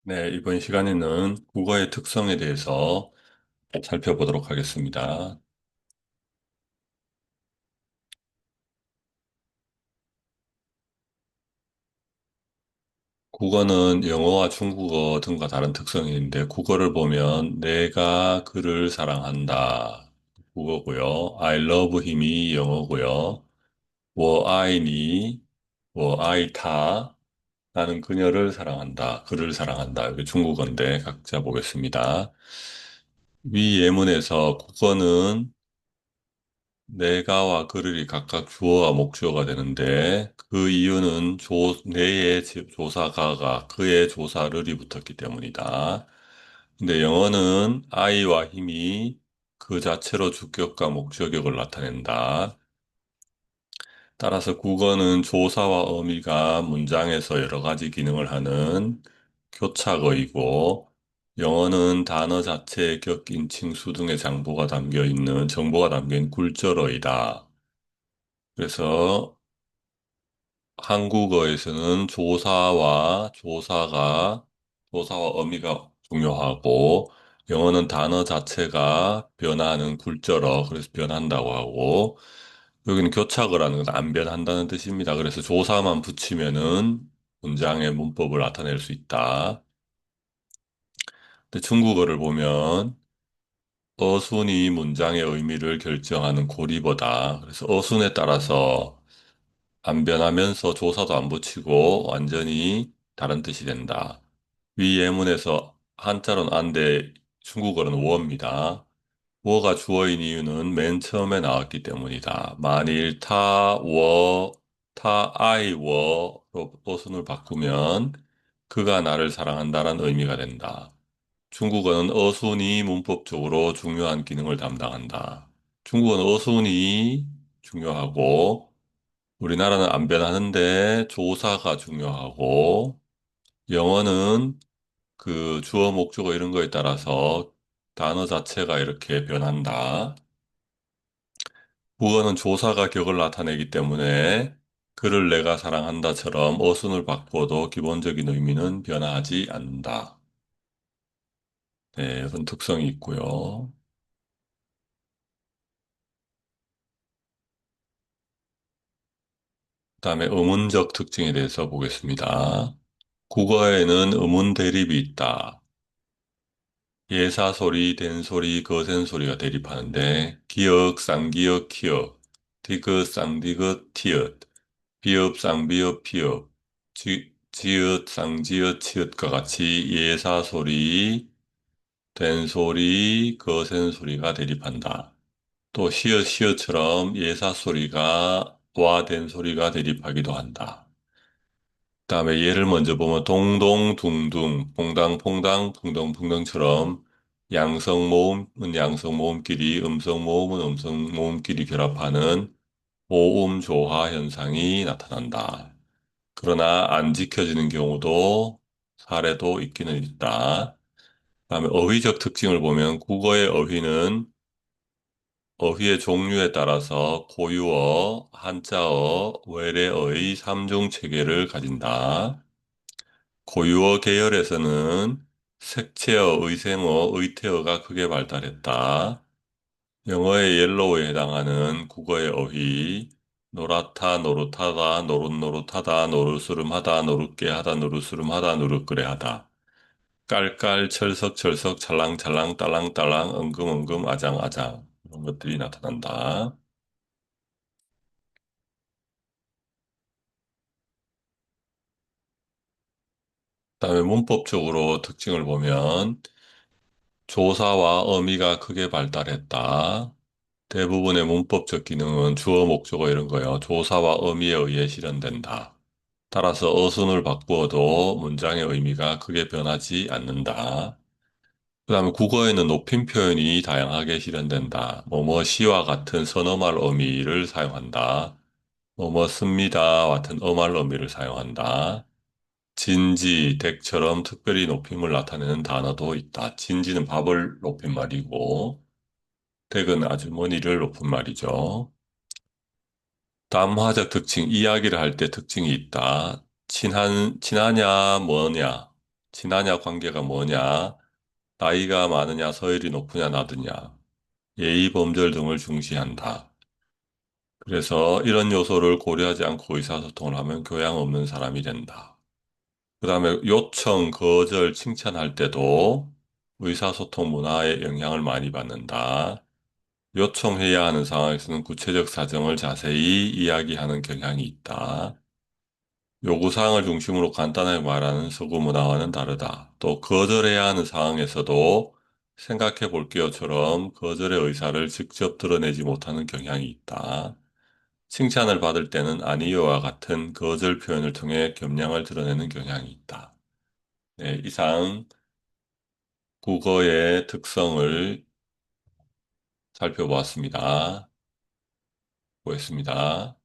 네, 이번 시간에는 국어의 특성에 대해서 살펴보도록 하겠습니다. 국어는 영어와 중국어 등과 다른 특성이 있는데, 국어를 보면 내가 그를 사랑한다. 국어고요. I love him이 영어고요. 我爱你, 我爱他. 나는 그녀를 사랑한다. 그를 사랑한다. 이게 중국어인데 각자 보겠습니다. 위 예문에서 국어는 내가와 그를이 각각 주어와 목주어가 되는데 그 이유는 내의 조사가가 그의 조사를이 붙었기 때문이다. 근데 영어는 I와 힘이 그 자체로 주격과 목적격을 나타낸다. 따라서 국어는 조사와 어미가 문장에서 여러 가지 기능을 하는 교착어이고 영어는 단어 자체의 격, 인칭, 수 등의 정보가 담겨 있는 굴절어이다. 그래서 한국어에서는 조사와 어미가 중요하고, 영어는 단어 자체가 변하는 굴절어, 그래서 변한다고 하고, 여기는 교착어라는 건 안 변한다는 뜻입니다. 그래서 조사만 붙이면은 문장의 문법을 나타낼 수 있다. 근데 중국어를 보면 어순이 문장의 의미를 결정하는 고리보다, 그래서 어순에 따라서 안 변하면서 조사도 안 붙이고 완전히 다른 뜻이 된다. 위 예문에서 한자로는 안데 중국어로는 워입니다. 워가 주어인 이유는 맨 처음에 나왔기 때문이다. 만일 아이 워로 어순을 바꾸면 그가 나를 사랑한다는 의미가 된다. 중국어는 어순이 문법적으로 중요한 기능을 담당한다. 중국어는 어순이 중요하고 우리나라는 안 변하는데 조사가 중요하고 영어는 그 주어 목적어 이런 거에 따라서 단어 자체가 이렇게 변한다. 국어는 조사가 격을 나타내기 때문에 그를 내가 사랑한다처럼 어순을 바꿔도 기본적인 의미는 변화하지 않는다. 네, 이런 특성이 있고요. 그다음에 의문적 특징에 대해서 보겠습니다. 국어에는 의문 대립이 있다. 예사소리, 된소리, 거센소리가 대립하는데 기역, 쌍기역, 키역, 디귿, 쌍디귿, 티읕, 비읍, 쌍비읍, 피읍, 지읒, 쌍지읒, 치읓과 같이 예사소리, 된소리, 거센소리가 대립한다. 또 시읒, 시읒처럼 예사소리가 와 된소리가 대립하기도 한다. 그다음에 예를 먼저 보면 동동, 둥둥, 퐁당, 퐁당, 풍덩, 풍덩처럼 양성 모음은 양성 모음끼리, 음성 모음은 음성 모음끼리 결합하는 모음 조화 현상이 나타난다. 그러나 안 지켜지는 경우도 사례도 있기는 있다. 그다음에 어휘적 특징을 보면 국어의 어휘는 어휘의 종류에 따라서 고유어, 한자어, 외래어의 3중 체계를 가진다. 고유어 계열에서는 색채어, 의생어, 의태어가 크게 발달했다. 영어의 옐로우에 해당하는 국어의 어휘, 노랗다, 노릇하다, 노릇노릇하다, 노르스름하다, 노릇게하다, 노르스름하다, 노릇그레하다. 깔깔, 철석철석, 찰랑찰랑, 딸랑딸랑, 엉금엉금, 아장아장 이런 것들이 나타난다. 그다음에 문법적으로 특징을 보면 조사와 어미가 크게 발달했다. 대부분의 문법적 기능은 주어, 목적어 이런 거요. 조사와 의미에 의해 실현된다. 따라서 어순을 바꾸어도 문장의 의미가 크게 변하지 않는다. 그 다음에 국어에는 높임 표현이 다양하게 실현된다. 뭐뭐 시와 같은 선어말 어미를 사용한다. 뭐뭐 씁니다 같은 어말 어미를 사용한다. 진지, 댁처럼 특별히 높임을 나타내는 단어도 있다. 진지는 밥을 높인 말이고, 댁은 아주머니를 높은 말이죠. 담화적 특징, 이야기를 할 때 특징이 있다. 친하냐, 뭐냐. 친하냐 관계가 뭐냐, 나이가 많으냐 서열이 높으냐 낮으냐, 예의 범절 등을 중시한다. 그래서 이런 요소를 고려하지 않고 의사소통을 하면 교양 없는 사람이 된다. 그 다음에 요청, 거절, 칭찬할 때도 의사소통 문화에 영향을 많이 받는다. 요청해야 하는 상황에서는 구체적 사정을 자세히 이야기하는 경향이 있다. 요구사항을 중심으로 간단하게 말하는 서구 문화와는 다르다. 또 거절해야 하는 상황에서도 생각해 볼게요처럼 거절의 의사를 직접 드러내지 못하는 경향이 있다. 칭찬을 받을 때는 아니요와 같은 거절 표현을 통해 겸양을 드러내는 경향이 있다. 네, 이상 국어의 특성을 살펴보았습니다. 고맙습니다.